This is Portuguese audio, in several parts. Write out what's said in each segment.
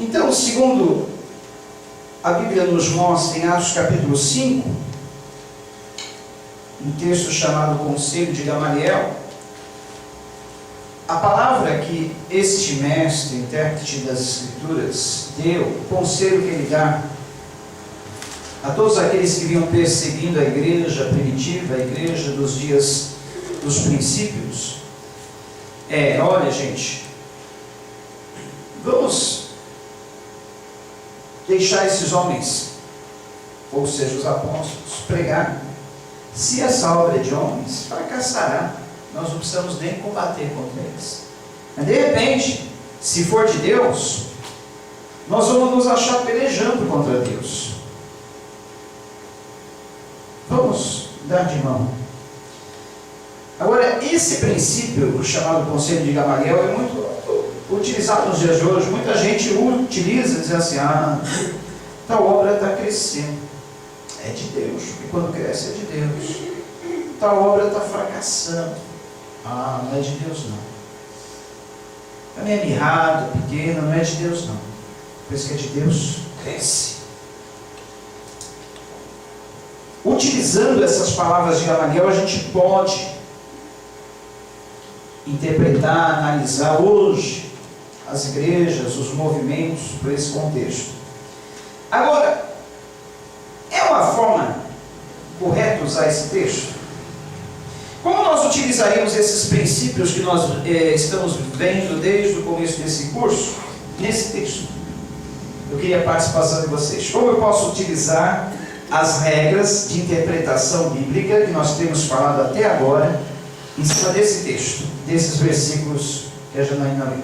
Então, segundo a Bíblia nos mostra em Atos capítulo 5, um texto chamado Conselho de Gamaliel, a palavra que este mestre, intérprete das Escrituras, deu, o conselho que ele dá a todos aqueles que vinham perseguindo a igreja primitiva, a igreja dos dias dos princípios, olha gente, vamos deixar esses homens, ou seja, os apóstolos, pregar. Se essa obra é de homens, fracassará. Nós não precisamos nem combater contra eles. Mas de repente, se for de Deus, nós vamos nos achar pelejando contra Deus. Vamos dar de mão. Agora, esse princípio, chamado Conselho de Gamaliel, é muito utilizado nos dias de hoje. Muita gente utiliza dizendo assim: tal obra está crescendo. É de Deus, porque quando cresce é de Deus. Tal obra está fracassando. Não é de Deus não. Está meio mirrado, pequeno, não é de Deus não. Por isso que é de Deus, cresce. Utilizando essas palavras de Gamaliel, a gente pode interpretar, analisar hoje as igrejas, os movimentos por esse contexto. Agora, é uma forma correta usar esse texto? Como nós utilizaríamos esses princípios que nós estamos vendo desde o começo desse curso, nesse texto? Eu queria a participação de vocês. Como eu posso utilizar as regras de interpretação bíblica que nós temos falado até agora, em cima desse texto, desses versículos que a Janaína leu?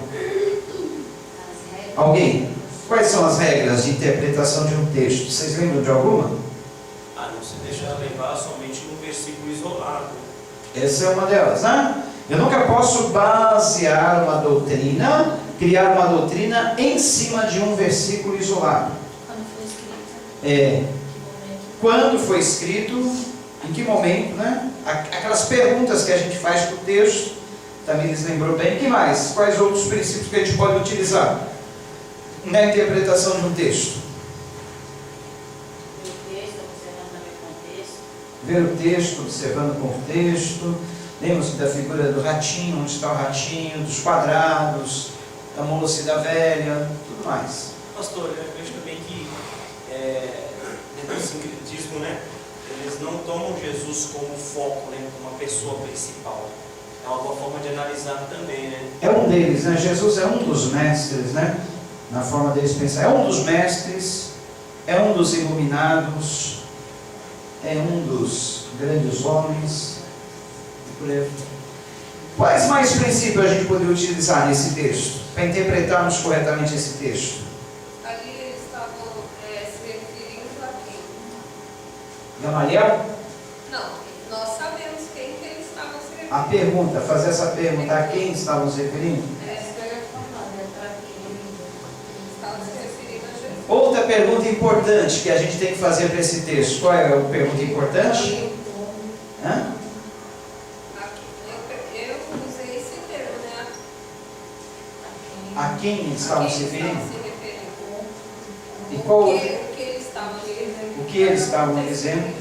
Alguém? Quais são as regras de interpretação de um texto? Vocês lembram de alguma? Não se deixa levar somente num versículo isolado. Essa é uma delas, né? Eu nunca posso basear uma doutrina, criar uma doutrina em cima de um versículo isolado. Quando foi escrito? Quando foi escrito, em que momento, né? Aquelas perguntas que a gente faz para o texto, também lhes lembrou bem. O que mais? Quais outros princípios que a gente pode utilizar na interpretação de um texto? Ver o texto, observando o contexto. Lembra-se da figura do ratinho, onde está o ratinho, dos quadrados, da moça e da velha, tudo mais. Pastor, eu vejo também que dentro do sincretismo, né, eles não tomam Jesus como foco, né, como uma pessoa principal. É uma boa forma de analisar também, né? É um deles, né? Jesus é um dos mestres, né? Na forma deles pensar. É um dos mestres, é um dos iluminados, é um dos grandes homens. E por aí. Quais mais princípios a gente poderia utilizar nesse texto, para interpretarmos corretamente esse texto? Ali eles estavam se referindo a quem? Gamaliel? Não, nós sabemos quem que eles estavam se referindo. A pergunta, fazer essa pergunta, a quem estavam se referindo? Estavam se referindo a Jesus. Outra pergunta importante que a gente tem que fazer para esse texto. Qual é a pergunta importante? Hã? Eu usei esse termo, né? A quem eles estavam se referindo? E O qual que eles estavam dizendo? o que eles estavam dizendo?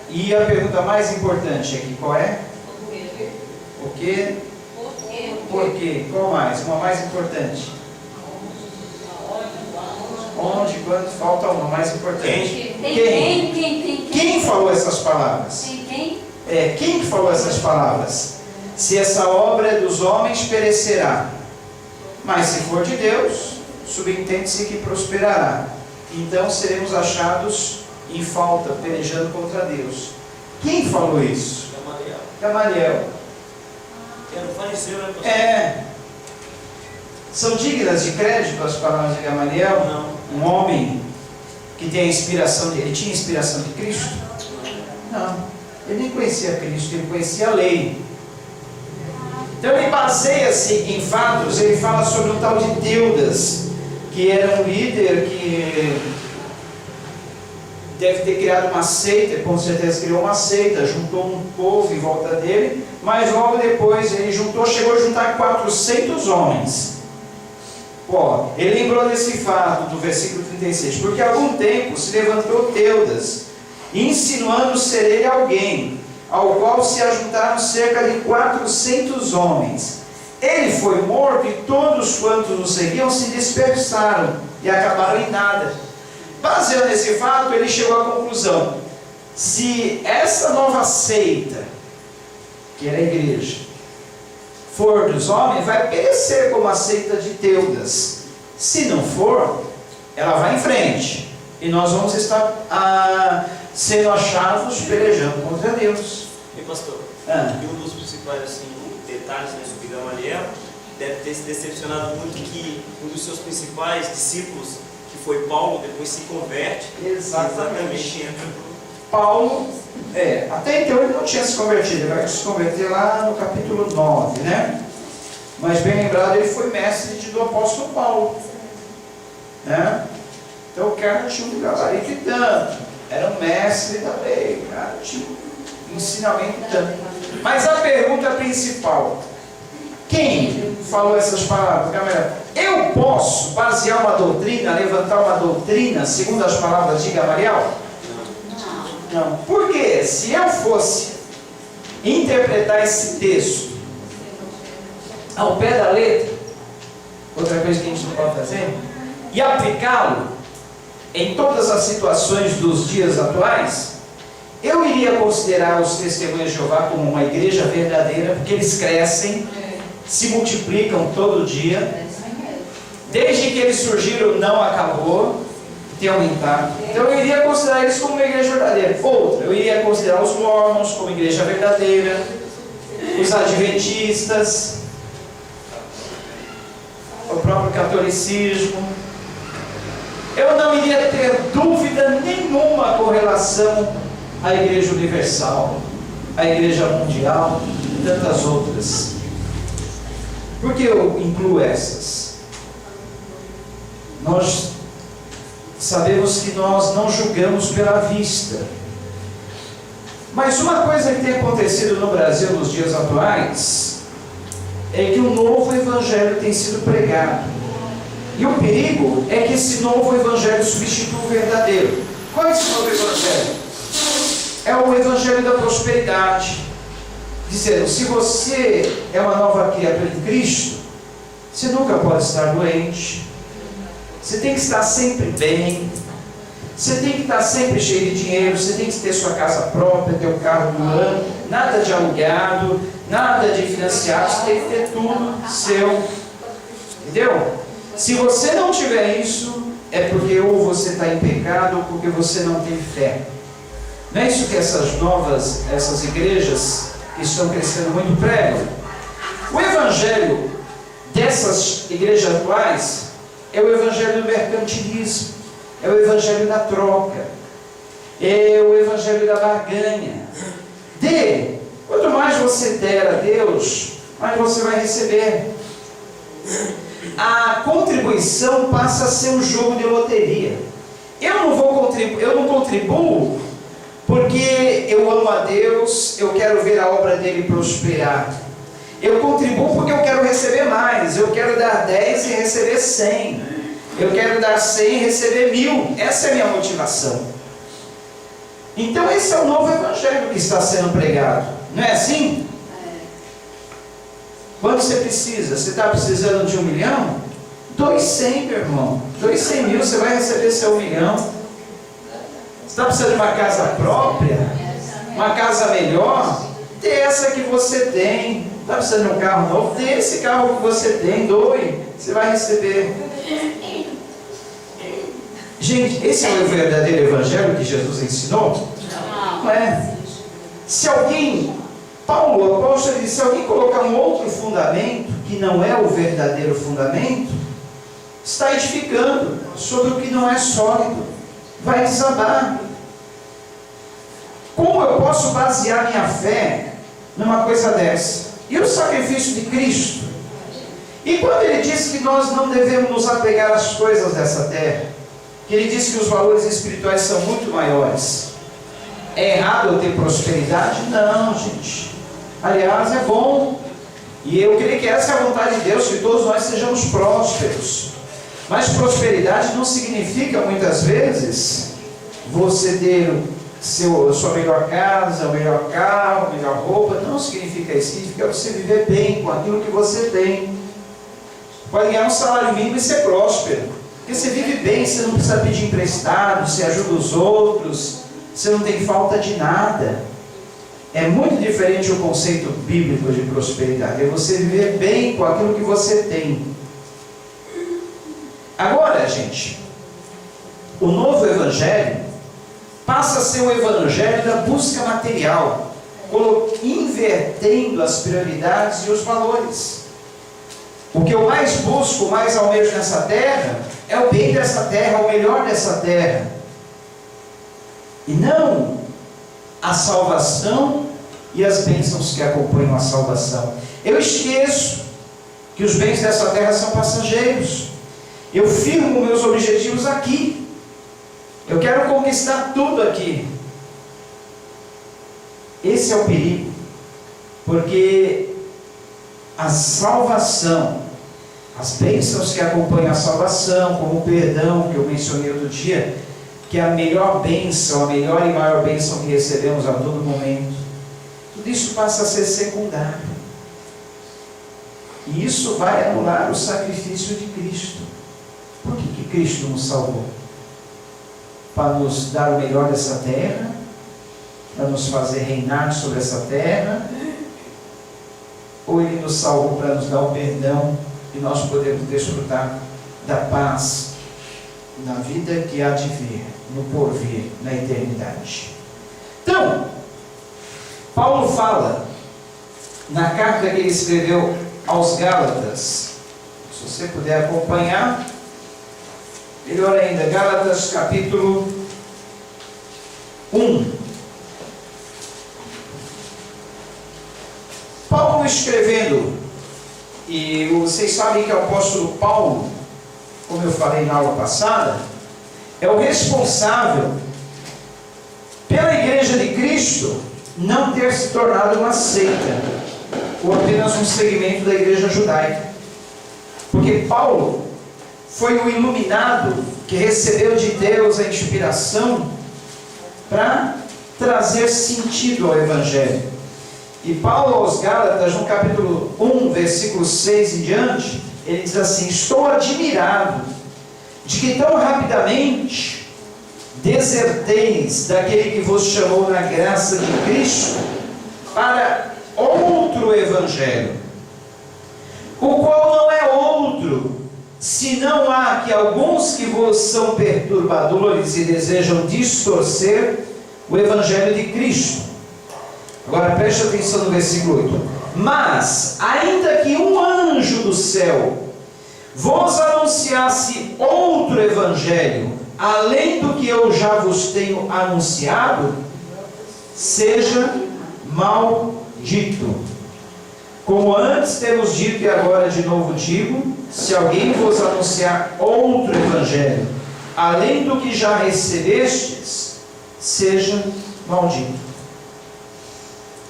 E a pergunta mais importante aqui, qual é? O que? Por quê? Qual mais? Uma mais importante. Onde, quando, falta uma mais importante. Quem falou essas palavras? Quem que falou essas palavras? Se essa obra é dos homens, perecerá. Mas se for de Deus, subentende-se que prosperará. Então seremos achados em falta, pelejando contra Deus. Quem falou isso? Gamaliel. Que era um fariseu, né, pastor? São dignas de crédito as palavras de Gamaliel? Não. Um homem que tem a inspiração ele tinha a inspiração de Cristo? Não. Ele nem conhecia Cristo, ele conhecia a lei. Então ele baseia-se em fatos. Ele fala sobre o tal de Teudas, que era um líder que deve ter criado uma seita, com certeza criou uma seita, juntou um povo em volta dele, mas logo depois ele chegou a juntar 400 homens. Ele lembrou desse fato do versículo 36, porque há algum tempo se levantou Teudas, insinuando ser ele alguém, ao qual se ajuntaram cerca de 400 homens. Ele foi morto e todos quantos o seguiam se dispersaram e acabaram em nada. Baseado nesse fato, ele chegou à conclusão: se essa nova seita, que era a igreja, for dos homens, vai perecer como a seita de Teudas. Se não for, ela vai em frente, e nós vamos estar sendo achados pelejando contra Deus. E pastor, e um dos principais assim, detalhes sobre Gamaliel deve ter se decepcionado muito que um dos seus principais discípulos, que foi Paulo, depois se converte. Exatamente entra pro... Paulo, até então ele não tinha se convertido, ele vai se converter lá no capítulo 9, né? Mas bem lembrado, ele foi mestre do apóstolo Paulo, né? Então o cara tinha um gabarito e tanto, era um mestre da lei, o cara tinha um ensinamento e tanto. Mas a pergunta principal: quem falou essas palavras? Gamaliel. Eu posso basear uma doutrina, levantar uma doutrina segundo as palavras de Gamaliel? Não. Por quê? Se eu fosse interpretar esse texto ao pé da letra, outra coisa que a gente não pode fazer, e aplicá-lo em todas as situações dos dias atuais, eu iria considerar os testemunhos de Jeová como uma igreja verdadeira, porque eles crescem, se multiplicam todo dia. Desde que eles surgiram, não acabou, tem aumentado. Então eu iria considerar eles como uma igreja verdadeira. Outra, eu iria considerar os mormons como igreja verdadeira, os adventistas, o próprio catolicismo. Eu não iria ter dúvida nenhuma com relação à igreja universal, à igreja mundial e tantas outras. Por que eu incluo essas? Nós sabemos que nós não julgamos pela vista. Mas uma coisa que tem acontecido no Brasil nos dias atuais é que um novo evangelho tem sido pregado. E o perigo é que esse novo evangelho substitua o verdadeiro. Qual é esse novo evangelho? É o evangelho da prosperidade. Dizendo, se você é uma nova criatura em Cristo, você nunca pode estar doente. Você tem que estar sempre bem. Você tem que estar sempre cheio de dinheiro. Você tem que ter sua casa própria, ter o carro do ano. Nada de alugado, nada de financiado. Você tem que ter tudo seu. Entendeu? Se você não tiver isso, é porque ou você está em pecado ou porque você não tem fé. Não é isso que essas igrejas que estão crescendo muito pregam? O evangelho dessas igrejas atuais é o evangelho do mercantilismo, é o evangelho da troca, é o evangelho da barganha. Quanto mais você der a Deus, mais você vai receber. A contribuição passa a ser um jogo de loteria. Eu não contribuo porque eu amo a Deus, eu quero ver a obra dele prosperar. Eu contribuo porque eu quero receber mais. Eu quero dar 10 e receber 100. Eu quero dar 100 e receber 1000. Essa é a minha motivação. Então esse é o novo evangelho que está sendo pregado. Não é assim? Quando você precisa? Você está precisando de 1 milhão? 200, meu irmão. 200 mil, você vai receber seu 1 milhão. Você está precisando de uma casa própria? Uma casa melhor? Dê essa que você tem. Está precisando de um carro novo? Dê esse carro que você tem, doe. Você vai receber. Gente, esse é o verdadeiro evangelho que Jesus ensinou? Não é. Se alguém... Paulo, o apóstolo, disse: se alguém colocar um outro fundamento, que não é o verdadeiro fundamento, está edificando sobre o que não é sólido, vai desabar. Como eu posso basear minha fé numa coisa dessa? E o sacrifício de Cristo? E quando ele diz que nós não devemos nos apegar às coisas dessa terra, que ele diz que os valores espirituais são muito maiores, é errado eu ter prosperidade? Não, gente. Aliás, é bom. E eu creio que essa é a vontade de Deus, que todos nós sejamos prósperos. Mas prosperidade não significa, muitas vezes, você ter sua melhor casa, o melhor carro, a melhor roupa. Não significa isso. Significa você viver bem com aquilo que você tem. Pode ganhar um salário mínimo e ser próspero. Porque você vive bem, você não precisa pedir emprestado, você ajuda os outros, você não tem falta de nada. É muito diferente o conceito bíblico de prosperidade. É você viver bem com aquilo que você tem. Agora, gente, o novo evangelho passa a ser o evangelho da busca material, invertendo as prioridades e os valores. O que eu mais busco, mais almejo nessa terra, é o bem dessa terra, o melhor dessa terra. E não a salvação e as bênçãos que acompanham a salvação. Eu esqueço que os bens dessa terra são passageiros. Eu firmo meus objetivos aqui. Eu quero conquistar tudo aqui. Esse é o perigo. Porque a salvação, as bênçãos que acompanham a salvação, como o perdão que eu mencionei outro dia, que é a melhor bênção, a melhor e maior bênção que recebemos a todo momento, tudo isso passa a ser secundário. E isso vai anular o sacrifício de Cristo. Por que Cristo nos salvou? Para nos dar o melhor dessa terra, para nos fazer reinar sobre essa terra, ou Ele nos salvou para nos dar o perdão e nós podemos desfrutar da paz na vida que há de vir, no porvir, na eternidade. Então, Paulo fala na carta que ele escreveu aos Gálatas, se você puder acompanhar, melhor ainda, Gálatas capítulo 1. Paulo escrevendo, e vocês sabem que o apóstolo Paulo, como eu falei na aula passada, é o responsável pela igreja de Cristo não ter se tornado uma seita, ou apenas um segmento da igreja judaica. Porque Paulo foi o iluminado que recebeu de Deus a inspiração para trazer sentido ao Evangelho. E Paulo aos Gálatas, no capítulo 1, versículo 6 em diante, ele diz assim: estou admirado de que tão rapidamente deserteis daquele que vos chamou na graça de Cristo para outro Evangelho, o qual não é outro, senão há que alguns que vos são perturbadores e desejam distorcer o Evangelho de Cristo. Agora preste atenção no versículo 8. Mas, ainda que um anjo do céu vos anunciasse outro Evangelho, além do que eu já vos tenho anunciado, seja maldito. Como antes temos dito e agora de novo digo, se alguém vos anunciar outro Evangelho, além do que já recebestes, seja maldito.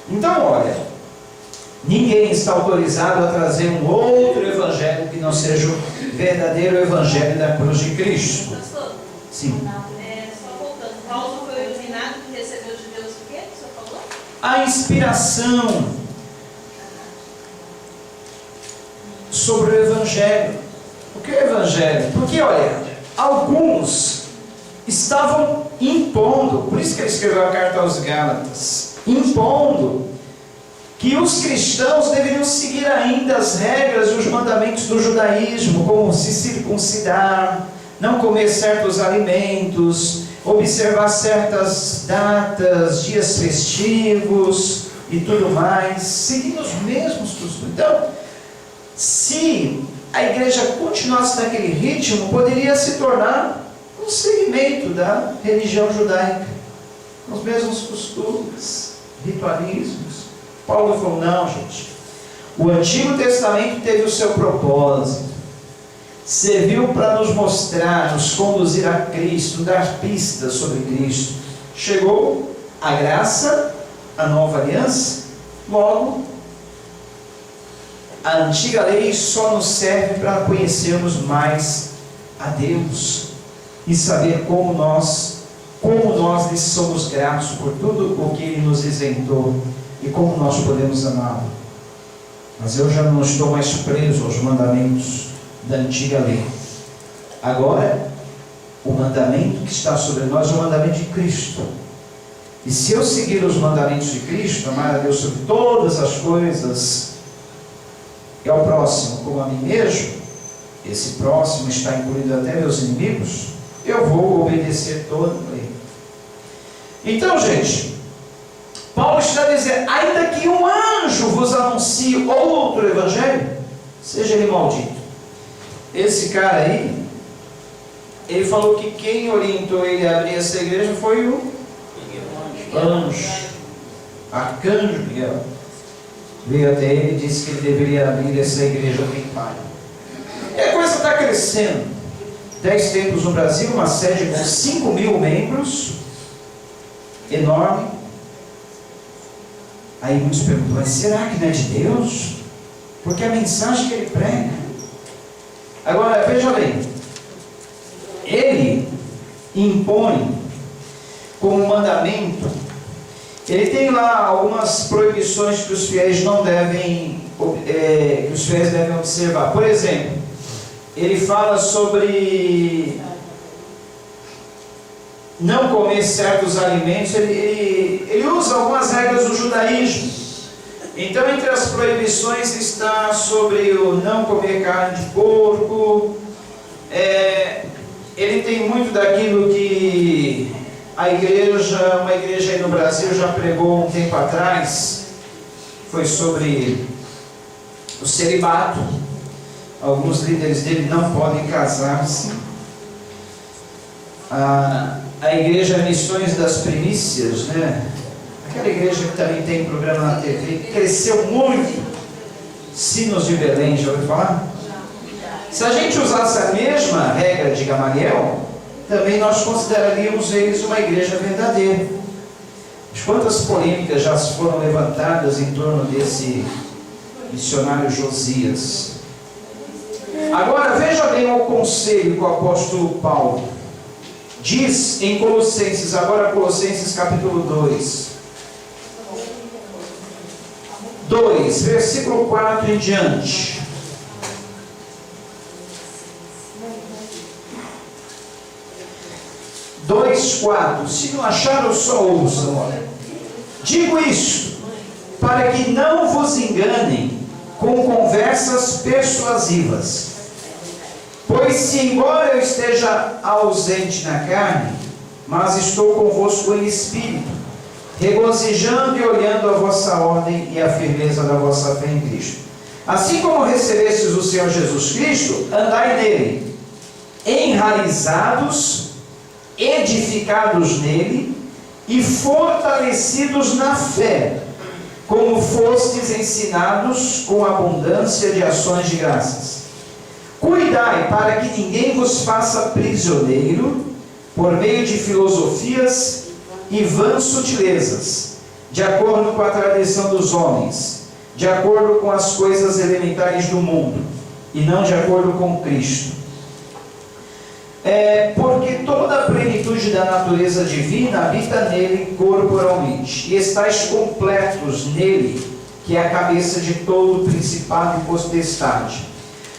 Então, olha, ninguém está autorizado a trazer um outro Evangelho que não seja o verdadeiro Evangelho da cruz de Cristo. Pastor? Sim. Só voltando, Paulo foi o iluminado que recebeu de Deus o quê que o senhor falou? A inspiração sobre o Evangelho. O que é o Evangelho? Porque, olha, alguns estavam impondo, por isso que ele escreveu a carta aos Gálatas, impondo que os cristãos deveriam seguir ainda as regras e os mandamentos do judaísmo, como se circuncidar, não comer certos alimentos, observar certas datas, dias festivos e tudo mais, seguindo os mesmos costumes. Então, se a igreja continuasse naquele ritmo, poderia se tornar um segmento da religião judaica, com os mesmos costumes, ritualismos. Paulo falou: não, gente, o Antigo Testamento teve o seu propósito, serviu para nos mostrar, nos conduzir a Cristo, dar pistas sobre Cristo. Chegou a graça, a nova aliança, logo a antiga lei só nos serve para conhecermos mais a Deus e saber como nós lhe somos gratos por tudo o que Ele nos isentou e como nós podemos amá-lo. Mas eu já não estou mais preso aos mandamentos da antiga lei. Agora, o mandamento que está sobre nós é o mandamento de Cristo. E se eu seguir os mandamentos de Cristo, amar a Deus sobre todas as coisas e ao próximo como a mim mesmo, esse próximo está incluído até meus inimigos, eu vou obedecer toda a lei. Então, gente, Paulo está dizendo, ainda que um anjo vos anuncie outro evangelho, seja ele maldito. Esse cara aí, ele falou que quem orientou ele a abrir essa igreja foi o anjo, arcanjo Miguel. Veio até ele e disse que ele deveria abrir essa igreja bem pai. E a coisa está crescendo. 10 templos no Brasil, uma sede com 5.000 membros, enorme. Aí muitos perguntam, mas será que não é de Deus? Porque a mensagem que ele prega. Agora, veja bem, ele impõe como mandamento, ele tem lá algumas proibições que os fiéis não devem, que os fiéis devem observar. Por exemplo, ele fala sobre não comer certos alimentos, ele usa algumas regras do judaísmo. Então, entre as proibições está sobre o não comer carne de porco. Ele tem muito daquilo que uma igreja aí no Brasil já pregou um tempo atrás, foi sobre o celibato. Alguns líderes dele não podem casar-se. A igreja Missões das Primícias, né? Aquela igreja que também tem programa na TV, cresceu muito. Sinos de Belém, já ouviu falar? Se a gente usasse a mesma regra de Gamaliel, também nós consideraríamos eles uma igreja verdadeira. Mas quantas polêmicas já foram levantadas em torno desse missionário Josias. Agora veja bem o conselho que o apóstolo Paulo diz em Colossenses, agora Colossenses capítulo 2, versículo 4 em diante. 2:4. Se não acharam, só ouçam. Olha. Digo isto, para que não vos enganem com conversas persuasivas. Pois se embora eu esteja ausente na carne, mas estou convosco em espírito, regozijando e olhando a vossa ordem e a firmeza da vossa fé em Cristo. Assim como recebestes o Senhor Jesus Cristo, andai nele, enraizados, edificados nele e fortalecidos na fé, como fostes ensinados, com abundância de ações de graças. Cuidai para que ninguém vos faça prisioneiro por meio de filosofias e vãs sutilezas, de acordo com a tradição dos homens, de acordo com as coisas elementares do mundo, e não de acordo com Cristo. Porque toda a plenitude da natureza divina habita nele corporalmente, e estáis completos nele, que é a cabeça de todo principado e potestade,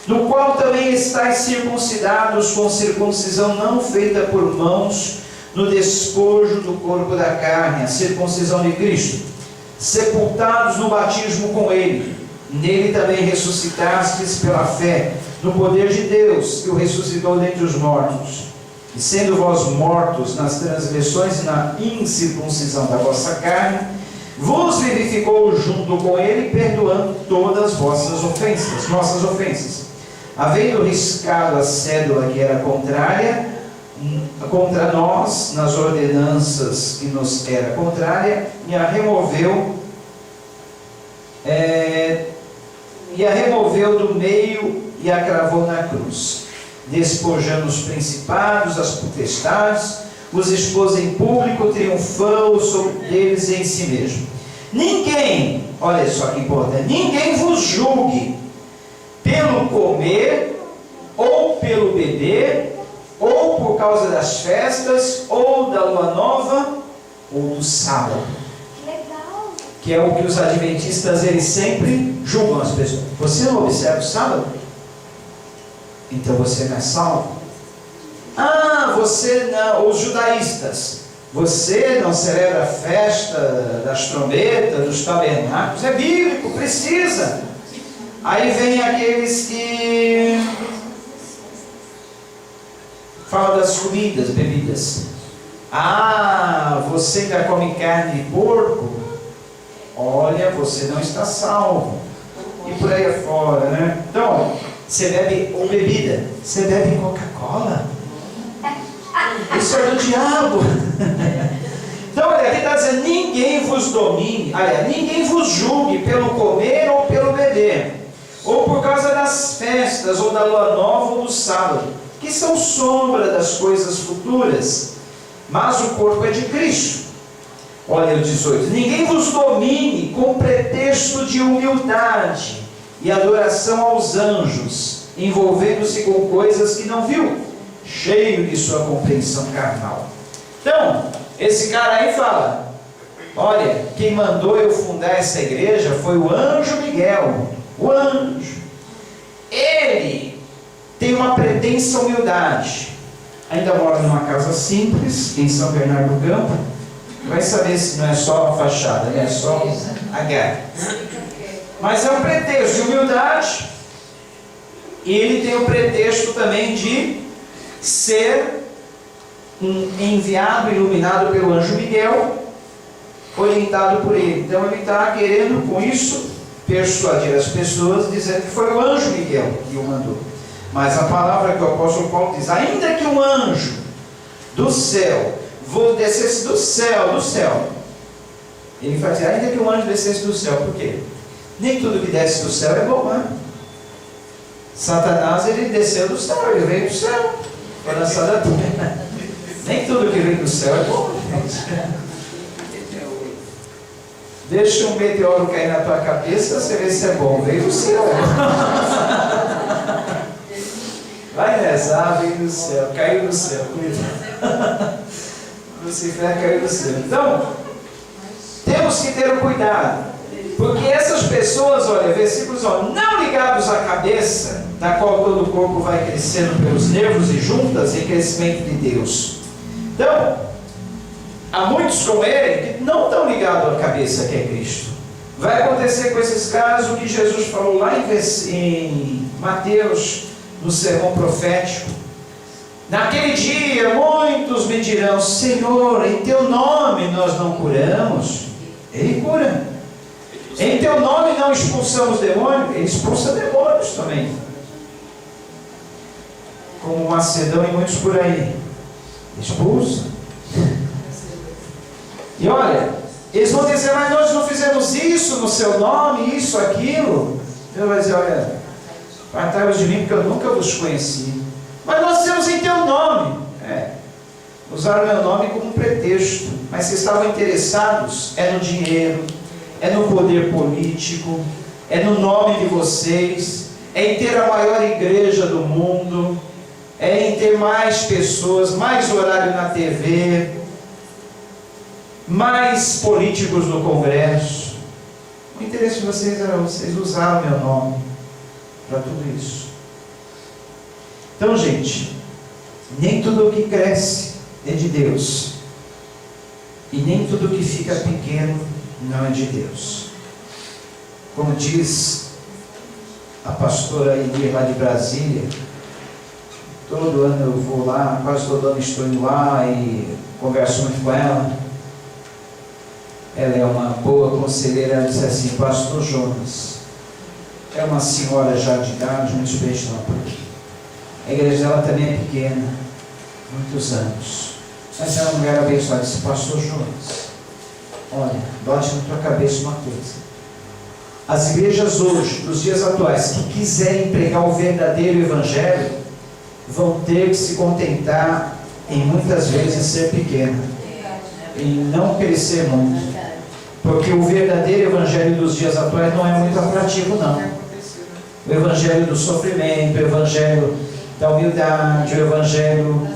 no qual também estáis circuncidados com circuncisão não feita por mãos, no despojo do corpo da carne, a circuncisão de Cristo, sepultados no batismo com ele, nele também ressuscitastes pela fé, no poder de Deus, que o ressuscitou dentre os mortos, e sendo vós mortos nas transgressões e na incircuncisão da vossa carne, vos vivificou junto com ele, perdoando todas as vossas ofensas, nossas ofensas, havendo riscado a cédula que era contrária contra nós, nas ordenanças que nos era contrária, e a removeu do meio e a cravou na cruz, despojando os principados, as potestades, os expôs em público, triunfou sobre eles em si mesmo. Ninguém, olha só que importante, ninguém vos julgue pelo comer, ou pelo beber, ou por causa das festas, ou da lua nova, ou do sábado. Que legal. Que é o que os adventistas, eles sempre julgam as pessoas. Você não observa o sábado? Então você não é salvo. Ah, você não, os judaístas, você não celebra a festa das trombetas, dos tabernáculos, é bíblico, precisa. Aí vem aqueles que falam das comidas, bebidas. Ah, você ainda come carne de porco? Olha, você não está salvo. E por aí afora, né? Então, você bebe ou bebida? Você bebe Coca-Cola? Isso é do diabo. Então, olha, aqui está dizendo: ninguém vos domine, aliás, ninguém vos julgue pelo comer ou pelo beber, ou por causa das festas, ou da lua nova, ou do sábado, que são sombra das coisas futuras, mas o corpo é de Cristo. Olha o 18: ninguém vos domine com pretexto de humildade e adoração aos anjos, envolvendo-se com coisas que não viu, cheio de sua compreensão carnal. Então, esse cara aí fala: olha, quem mandou eu fundar essa igreja foi o anjo Miguel. O anjo, ele tem uma pretensa humildade, ainda mora numa casa simples em São Bernardo do Campo. Vai saber se não é só uma fachada, né? É só H. Mas é um pretexto de humildade. E ele tem o pretexto também de ser um enviado, iluminado pelo anjo Miguel, orientado por ele. Então ele está querendo com isso persuadir as pessoas, dizendo que foi o anjo Miguel que o mandou. Mas a palavra que o apóstolo Paulo diz: ainda que um anjo do céu descesse do céu, ele vai dizer: ainda que um anjo descesse do céu. Por quê? Nem tudo que desce do céu é bom, né? Satanás, ele desceu do céu, ele veio do céu, foi lançado da terra. Nem tudo que vem do céu é bom, gente. Deixa um meteoro cair na tua cabeça, você vê se é bom. Veio do céu. Vai rezar, veio do céu, caiu do céu. Lucifer caiu do céu. Então, temos que ter um cuidado, porque essas pessoas, olha, versículos 1, não ligados à cabeça, da qual todo o corpo vai crescendo pelos nervos e juntas em crescimento de Deus. Então, há muitos como ele que não estão ligados à cabeça, que é Cristo. Vai acontecer com esses caras o que Jesus falou lá em Mateus, no sermão profético. Naquele dia muitos me dirão: Senhor, em teu nome nós não curamos. Ele cura. Em teu nome não expulsamos demônios. Ele expulsa demônios também, como Macedão e muitos por aí. Expulsa. E olha, eles vão dizer: mas nós não fizemos isso no seu nome, isso, aquilo. Deus vai dizer: olha, apartai-vos de mim, porque eu nunca vos conheci. Mas nós temos em teu nome. Usaram meu nome como um pretexto, mas se estavam interessados no dinheiro, no poder político, no nome de vocês, em ter a maior igreja do mundo, em ter mais pessoas, mais horário na TV, mais políticos no Congresso. O interesse de vocês era vocês usaram meu nome para tudo isso. Então, gente, nem tudo o que cresce é de Deus, e nem tudo o que fica pequeno não é de Deus. Como diz a pastora Elia lá de Brasília, todo ano eu vou lá, quase todo ano estou indo lá e converso muito com ela. Ela é uma boa conselheira. Ela disse assim: pastor Jonas, é uma senhora já de idade, muito experiente no apoio. A igreja dela também é pequena, muitos anos, mas é uma mulher abençoada. Disse: pastor Jonas, olha, bote na tua cabeça uma coisa: as igrejas hoje, nos dias atuais, que quiserem pregar o verdadeiro evangelho, vão ter que se contentar em muitas vezes ser pequena, em não crescer muito, porque o verdadeiro evangelho dos dias atuais não é muito atrativo, não. O evangelho do sofrimento, o evangelho da humildade, o evangelho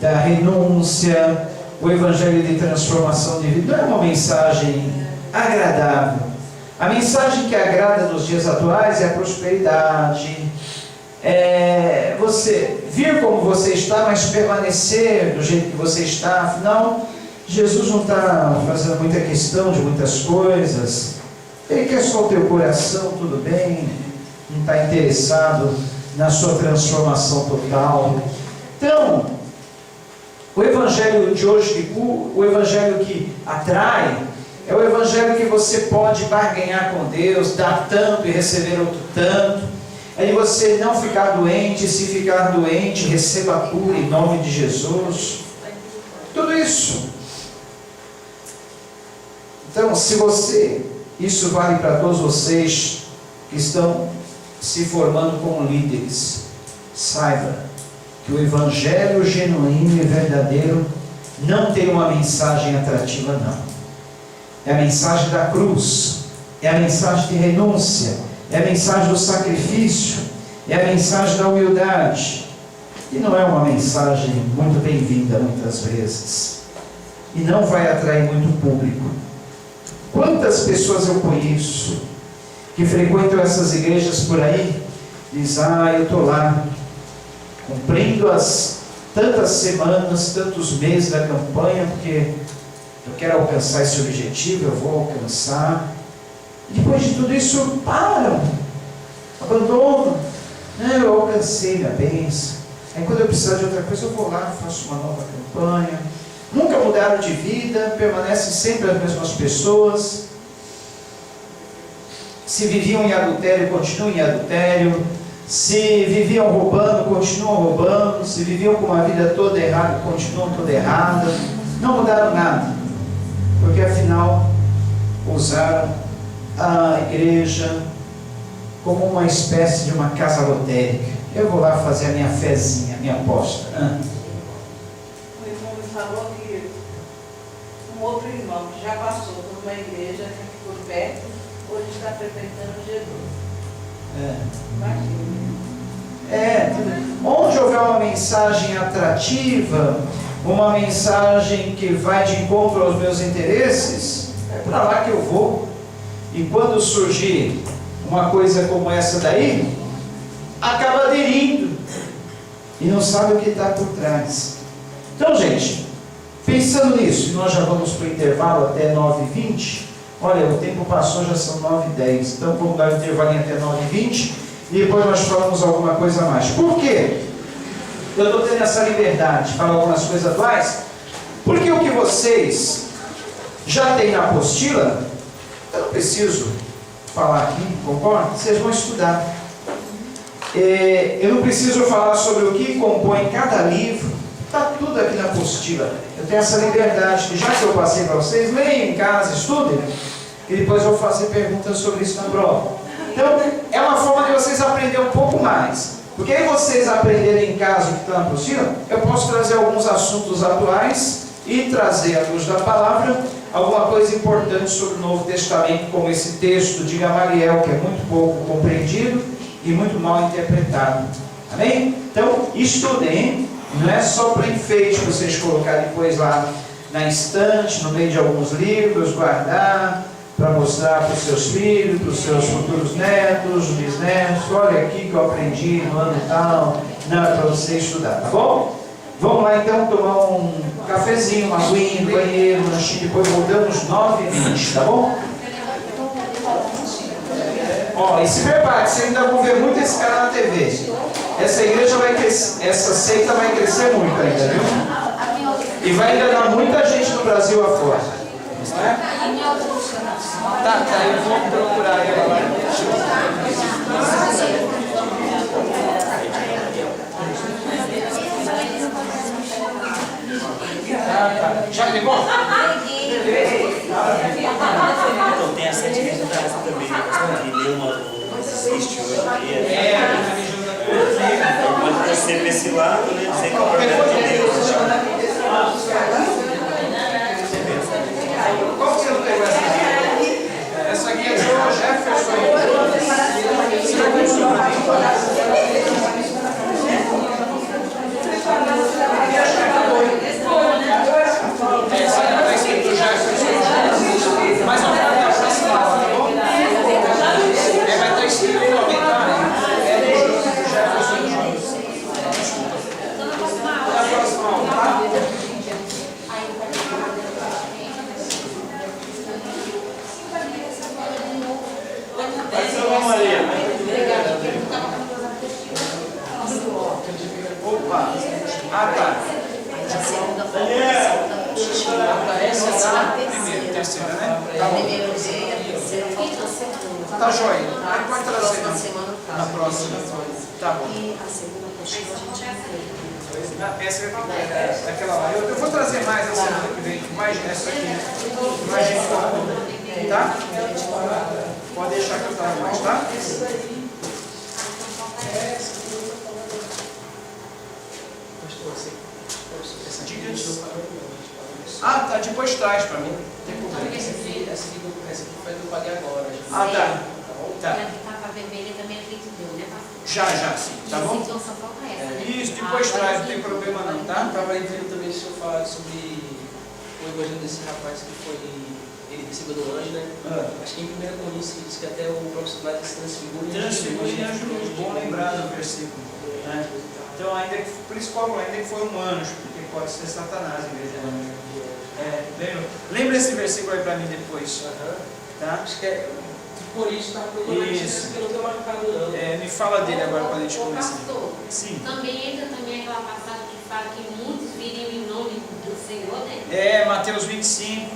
da renúncia, o evangelho de transformação de vida. Não é uma mensagem agradável. A mensagem que agrada nos dias atuais é a prosperidade, é você vir como você está, mas permanecer do jeito que você está. Afinal, Jesus não está fazendo muita questão de muitas coisas. Ele quer só o teu coração, tudo bem. Não está interessado na sua transformação total. Então, o evangelho de hoje, o evangelho que atrai, é o evangelho que você pode barganhar com Deus, dar tanto e receber outro tanto. É de você não ficar doente, se ficar doente, receba a cura em nome de Jesus. Tudo isso. Então, isso vale para todos vocês que estão se formando como líderes. Saiba que o evangelho genuíno e verdadeiro não tem uma mensagem atrativa, não. É a mensagem da cruz, é a mensagem de renúncia, é a mensagem do sacrifício, é a mensagem da humildade. E não é uma mensagem muito bem-vinda muitas vezes. E não vai atrair muito público. Quantas pessoas eu conheço que frequentam essas igrejas por aí, dizem, eu estou lá, cumprindo as tantas semanas, tantos meses da campanha, porque eu quero alcançar esse objetivo, eu vou alcançar. E depois de tudo isso, param, abandonam. Eu alcancei minha bênção. Aí quando eu precisar de outra coisa, eu vou lá, faço uma nova campanha. Nunca mudaram de vida, permanecem sempre as mesmas pessoas. Se viviam em adultério, continuam em adultério. Se viviam roubando, continuam roubando. Se viviam com uma vida toda errada, continuam toda errada. Não mudaram nada, porque afinal usaram a igreja como uma espécie de uma casa lotérica. Eu vou lá fazer a minha fezinha, a minha aposta. O irmão me falou que um outro irmão que já passou por uma igreja que ficou perto, hoje está frequentando Jesus. Imagina. Onde houver uma mensagem atrativa, uma mensagem que vai de encontro aos meus interesses, é para lá que eu vou. E quando surgir uma coisa como essa daí, acaba aderindo e não sabe o que está por trás. Então, gente, pensando nisso, e nós já vamos para o intervalo até 9h20. Olha, o tempo passou, já são 9h10. Então vamos dar um intervalinho até 9h20 e depois nós falamos alguma coisa a mais. Por quê? Eu estou tendo essa liberdade de falar algumas coisas atuais, porque o que vocês já têm na apostila, eu não preciso falar aqui, concorda? Vocês vão estudar. Eu não preciso falar sobre o que compõe cada livro, está tudo aqui na apostila. Eu tenho essa liberdade, que já que eu passei para vocês, leiam em casa, estudem, e depois eu vou fazer perguntas sobre isso na prova. Então, é uma forma de vocês aprenderem um pouco mais. Porque aí vocês aprenderem em casa o que está na apostila, eu posso trazer alguns assuntos atuais e trazer à luz da palavra alguma coisa importante sobre o Novo Testamento, como esse texto de Gamaliel, que é muito pouco compreendido e muito mal interpretado. Amém? Então, estudem, hein? Não é só para enfeite vocês colocar depois lá na estante, no meio de alguns livros, guardar, para mostrar para os seus filhos, para os seus futuros netos, bisnetos. Olha aqui que eu aprendi no ano tal. Não, é para você estudar, tá bom? Vamos lá então tomar um cafezinho, uma aguinha no banheiro, um lanchinho, depois voltamos 9h20, tá bom? E se prepare, vocês ainda vão ver muito esse cara na TV. Essa igreja vai crescer, essa seita vai crescer muito ainda, viu? E vai enganar muita gente no Brasil afora. Não é? Tá, eu vou procurar ela lá. Já pegou? Então tem essa igreja da casa também, que leu uma assiste hoje em Pode ser desse lado, né? Dizer que é o projeto de Deus. Qual que você não pegou essa aqui? Essa aqui é João Jefferson. Opa! Ah, tá. A segunda foi a Primeira, terceira, né? Tá bom. primeira veio, a terceira falta a segunda. Tá joia. Aí pode trazer Próxima semana na próxima. Tá bom. E a segunda apostila a gente não fez. Essa é aquela lá. Eu vou trazer mais a semana que vem. Mais essa aqui, né? Mais gente, tá? Pode deixar que eu trago mais, tá? Ah, tá. Depois traz pra mim. Não tem problema. Essa aqui foi do paguei agora. Ah, tá. Tá. E a que tava vermelha também a gente deu, né, pastor? Já, sim. Tá bom? Então só falta essa, né? Isso, depois traz. Não tem problema não, tá? Estava aí vendo também o senhor falar sobre o evangelho desse rapaz que foi, ele recebeu do anjo, né? Acho que em 1 Coríntios que diz que até o próprio lado se transfigura. Transfigura em anjo luz. Bom lembrar do versículo. Né? Então, ainda que, por isso Paulo ainda que foi um anjo, porque pode ser Satanás em vez de anjo. Lembra esse versículo aí para mim depois. Tá? Acho que é Coríntios, estava procurando isso, porque não tem marcado não. Me fala dele agora para a gente Ô, começar. pastor, Sim. também entra também aquela passagem que fala que muitos viriam em nome do Senhor, né? Mateus 25.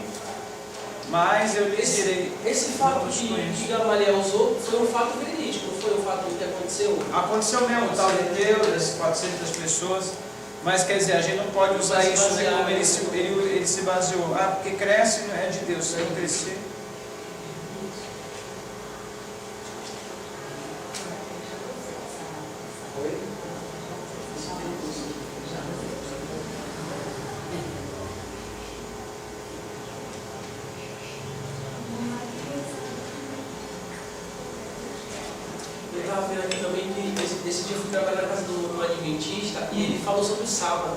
Mas eu lhes direi. Esse fato que Gamaliel usou foi um fato verídico, não foi um fato que aconteceu? Aconteceu mesmo, o tal de Deus, das 400 pessoas. Mas quer dizer, a gente não pode usar isso como ele se baseou. Ah, porque cresce não é de Deus, se não crescer. Eu estava vendo aqui também que esse dia eu fui trabalhar na casa do adventista e ele falou sobre o sábado.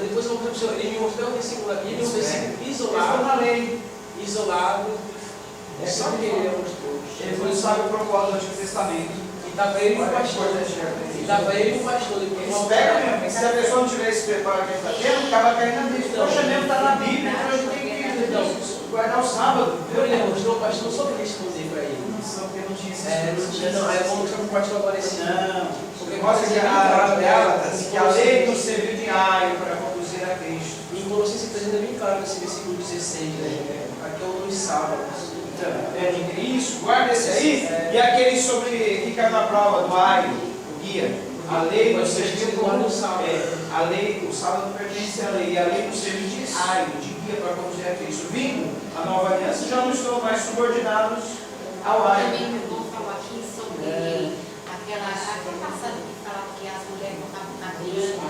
Depois eu vou para o senhor, ele me mostrou um versículo aqui, ele é um versículo isolado. É só que ele mostrou. Ele foi sábio propósito do Antigo Testamento. E estava ele e o pastor. Eles pegam mesmo, se a pessoa não tiver esse preparo que ele está tendo, acaba caindo na Bíblia. Poxa, mesmo está na Bíblia, então a gente tem que guardar o sábado. Ele mostrou o pastor, não soube responder para ele. Não, porque não tinha esse Aí eu vou mostrar para o pastor agora esse. Não, porque mostra que a lei nos serviu de aio para conduzir a Cristo. Em Colossenses 3 ainda é bem claro nesse versículo 16, né? Aqui é o dos sábados. Isso, guarda esse aí. E aquele sobre que caiu na prova do aio, o guia. A lei nos serviu como a lei, o sábado não pertence à lei, e a lei nos serviu de aio, de guia para conduzir a Cristo. Vindo a nova aliança, já não estão mais subordinados ao aio. Também meu irmão falou aqui sobre aquela passagem que falava que as mulheres botavam cabelo.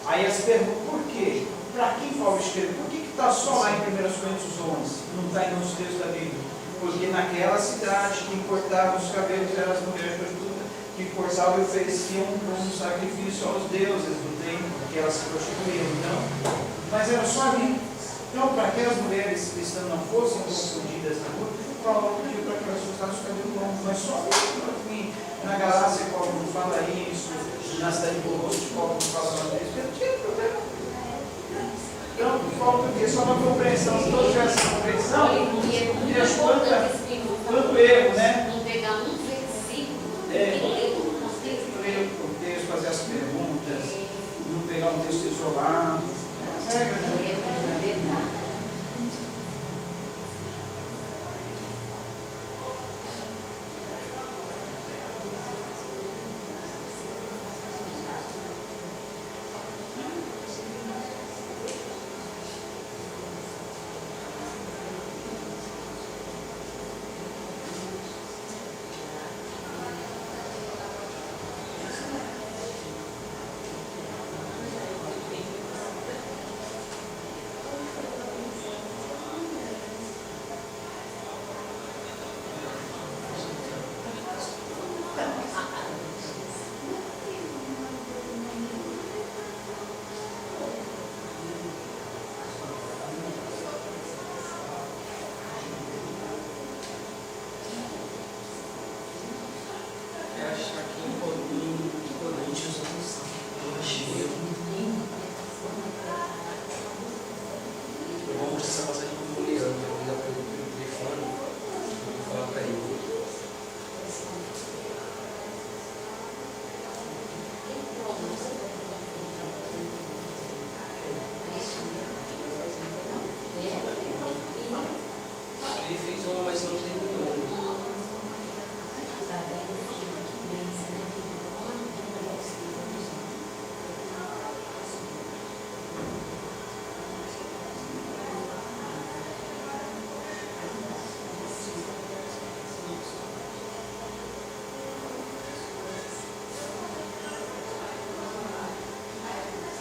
Aí elas perguntam por quê? Para quem Paulo escreveu? Por que está só lá em 1 Coríntios 11? Não está em outros textos da Bíblia? Porque naquela cidade quem cortava os cabelos eram as mulheres prostitutas, que cortavam e ofereciam como sacrifício aos deuses do templo, que elas se prostituíam. Então, mas era só ali. Então, para que as mulheres cristãs não fossem confundidas na rua, Paulo pediu para que elas cortassem os cabelos longos. Mas só ali, na Galácia, Paulo não fala isso, na cidade de Colossos, Paulo não fala isso, não tinha problema. Então, falta o quê? Só uma compreensão. Se todos tivessem compreensão, quanto erro, né? Não pegar um versículo, Ler o texto, fazer as perguntas, não pegar um texto isolado. É regra, né?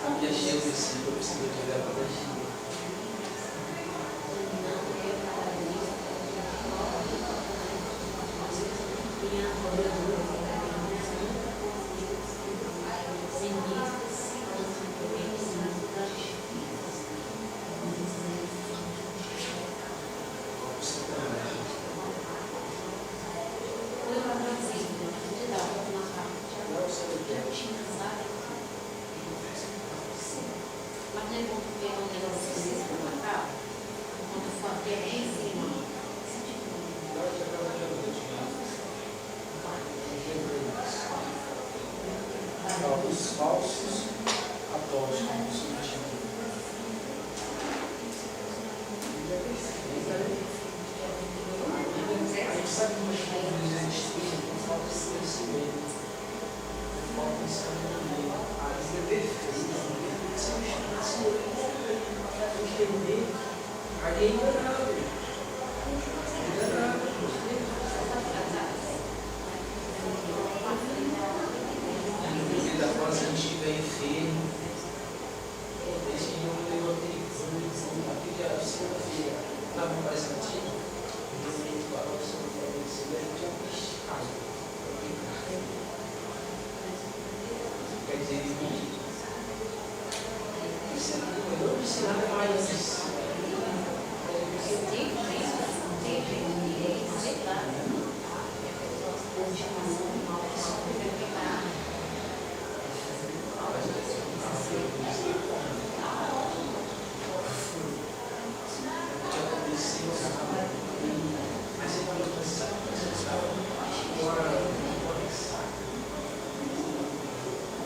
E achei o versículo de Gálatas. Mas não é bom ver onde ela se precisa do Natal? Quando for até em cima. Os falsos apóstolos substituem. A gente sabe como é que por falta de conhecimento, por falta de sabedoria. A Bíblia é perfeita. Se eu entender, aí é enganável. Da voz antiga e enfermo. Esse dia eu levantei aquele a segunda-feira. Estava no País Antigo. Eu falava sobre o Senhor, tinha pescado. Quer dizer, ele me não ensinar mais.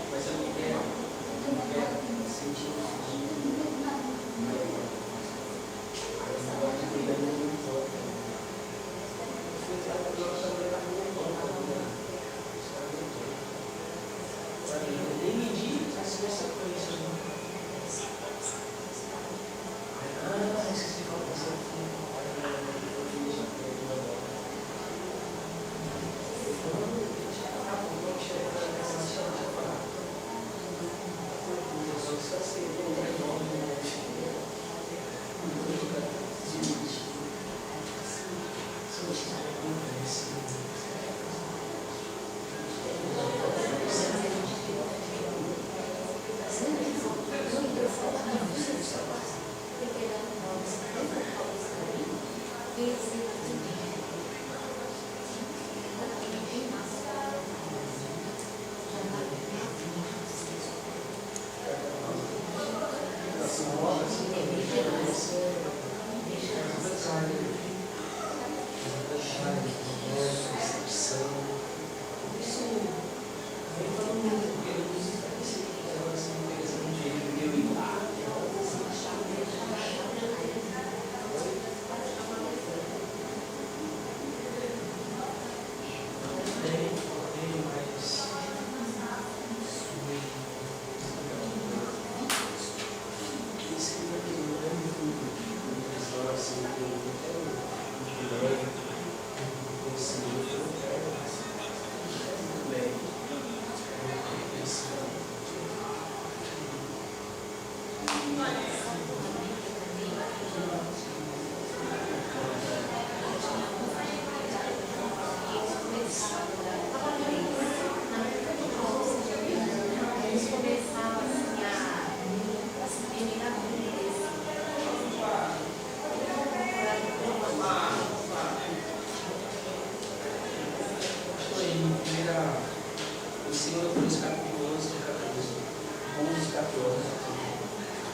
Mas eu não quero sentir nem medir as consequências. Esqueci de falar isso aqui.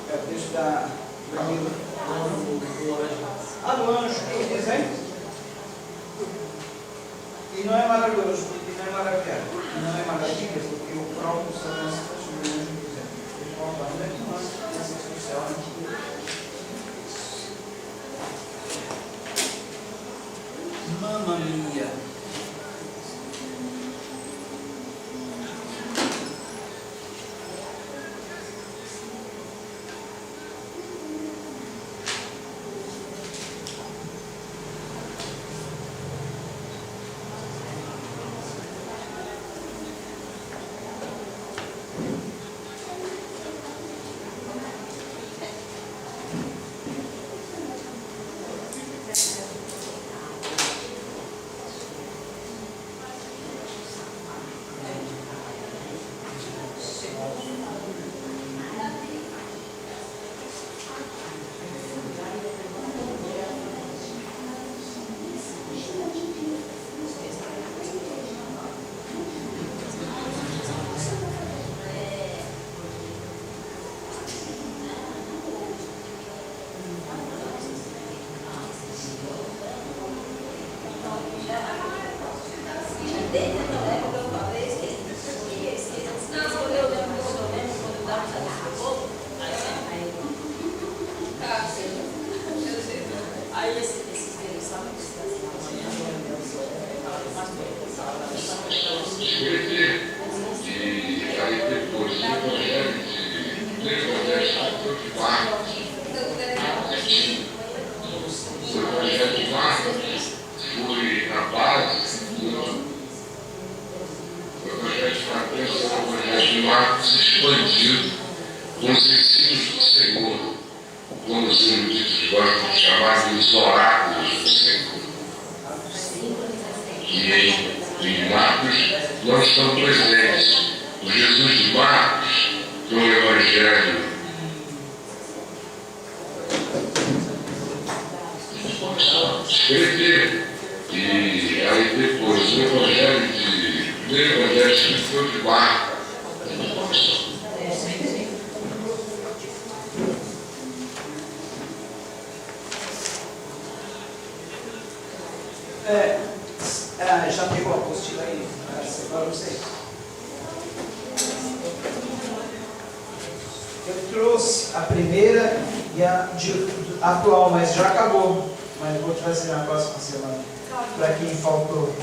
É o texto da Bíblia. Ah, do anjo, que diz aí? E não é maravilhoso, porque não é maravilhoso. E não é maravilha, porque o próprio Senhor está sobre o anjo dizendo. Ele fala, não é que o anjo desce do céu aqui. Mamma mia! desde aquela época eu falei, esqueci. Não, eu lembro quando eu dava essa boca, aí esses deles sabem que está assim, amanhã, e aí depois do Evangelho de Marcos, o Evangelho de Marcos foi a base o Evangelho de Marcos expandido com os ensinos do Senhor, como os eruditos gostam de chamar de os oráculos do Senhor. E em Marcos não estão presentes. O Jesus de Marcos, que é um evangelho escrever, e aí depois o primeiro evangelho escritor de Marcos, já pegou a apostila aí para vocês? Eu trouxe a primeira e a atual, mas já acabou. Mas vou trazer na próxima semana. Para quem faltou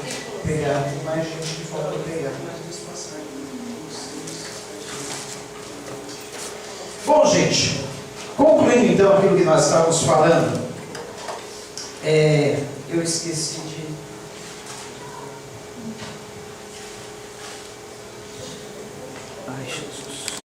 pegar. Tem mais gente que faltou pegar. Bom, gente, concluindo então aquilo que nós estávamos falando, eu esqueci de